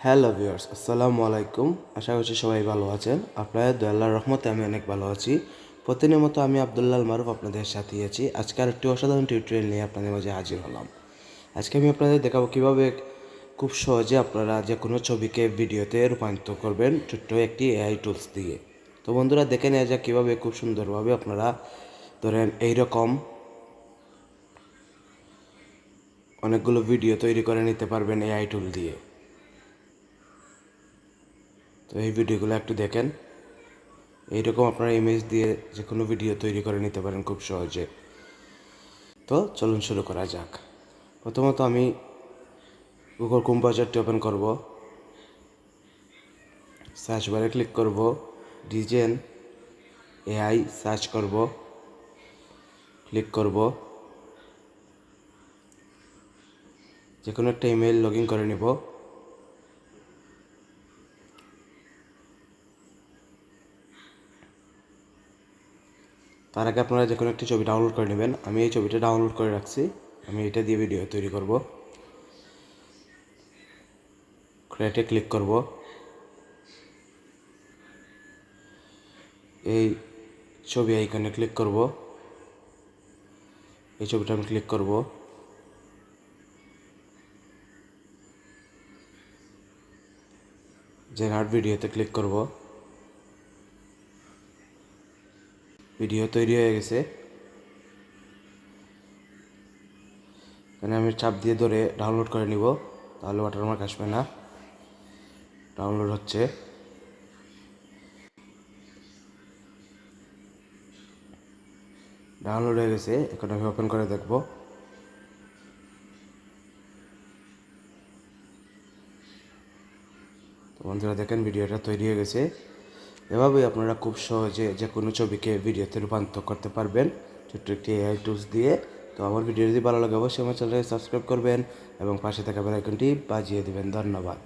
Hello viewers, আসসালামু আলাইকুম। আশা করছি সবাই ভালো আছেন। আপনাদের দয়া আল্লাহর রহমতে আমি অনেক ভালো আছি। প্রতিদিনের মতো আমি আব্দুল্লাহ মারুফ আপনাদের সাথে আছি। আজকে আরেকটি অসাধারণ টিউটোরিয়াল নিয়ে আপনাদের মাঝে হাজির হলাম। আজকে আমি আপনাদের দেখাবো কীভাবে খুব সহজে আপনারা যে কোনো ছবিকে ভিডিওতে রূপান্তর করবেন ছোট্ট একটি এআই টুলস দিয়ে। তো বন্ধুরা, দেখে নেওয়া যাক কীভাবে খুব সুন্দরভাবে আপনারা ধরেন এইরকম অনেকগুলো ভিডিও তৈরি করে নিতে পারবেন এআই টুল দিয়ে। তো এই ভিডিওগুলো একটু দেখেন। এইরকম আপনারা ইমেজ দিয়ে যে কোনো ভিডিও তৈরি করে নিতে পারেন খুব সহজে। তো চলুন শুরু করা যাক। প্রথমত আমি গুগল ক্রোম ব্রাউজারটি ওপেন করব, সার্চ বারে ক্লিক করব, ডিজেন এআই সার্চ করব, ক্লিক করব। যে কোনো একটা ইমেল লগ ইন করে নিব। তার আগে আপনারা যে কোনো একটি ছবি ডাউনলোড করে নেবেন। আমি এই ছবিটা ডাউনলোড করে রাখছি। আমি এটা দিয়ে ভিডিও তৈরি করব। ক্রিয়েটে ক্লিক করব। এই ছবি আইকনে ক্লিক করব। এই ছবিটা আমি ক্লিক করব। জেনারেট ভিডিওতে ক্লিক করব। ভিডিও তৈরি হয়ে গেছে। এখানে আমি চাপ দিয়ে ধরে ডাউনলোড করে নিব, তাহলে ওয়াটারমার্ক আসবে না। ডাউনলোড হচ্ছে। ডাউনলোড হয়ে গেছে। এখন আমি ওপেন করে দেখব। তো বন্ধুরা দেখেন, ভিডিওটা তৈরি হয়ে গেছে। এভাবেই আপনারা খুব সহজে যে কোনো ছবিকে ভিডিওতে রূপান্তর করতে পারবেন ছোট্ট একটি এআই টুলস দিয়ে। তো আমার ভিডিও যদি ভালো লাগে অবশ্যই আমার চ্যানেলকে সাবস্ক্রাইব করবেন এবং পাশে থাকা বেল আইকনটি বাজিয়ে দেবেন। ধন্যবাদ।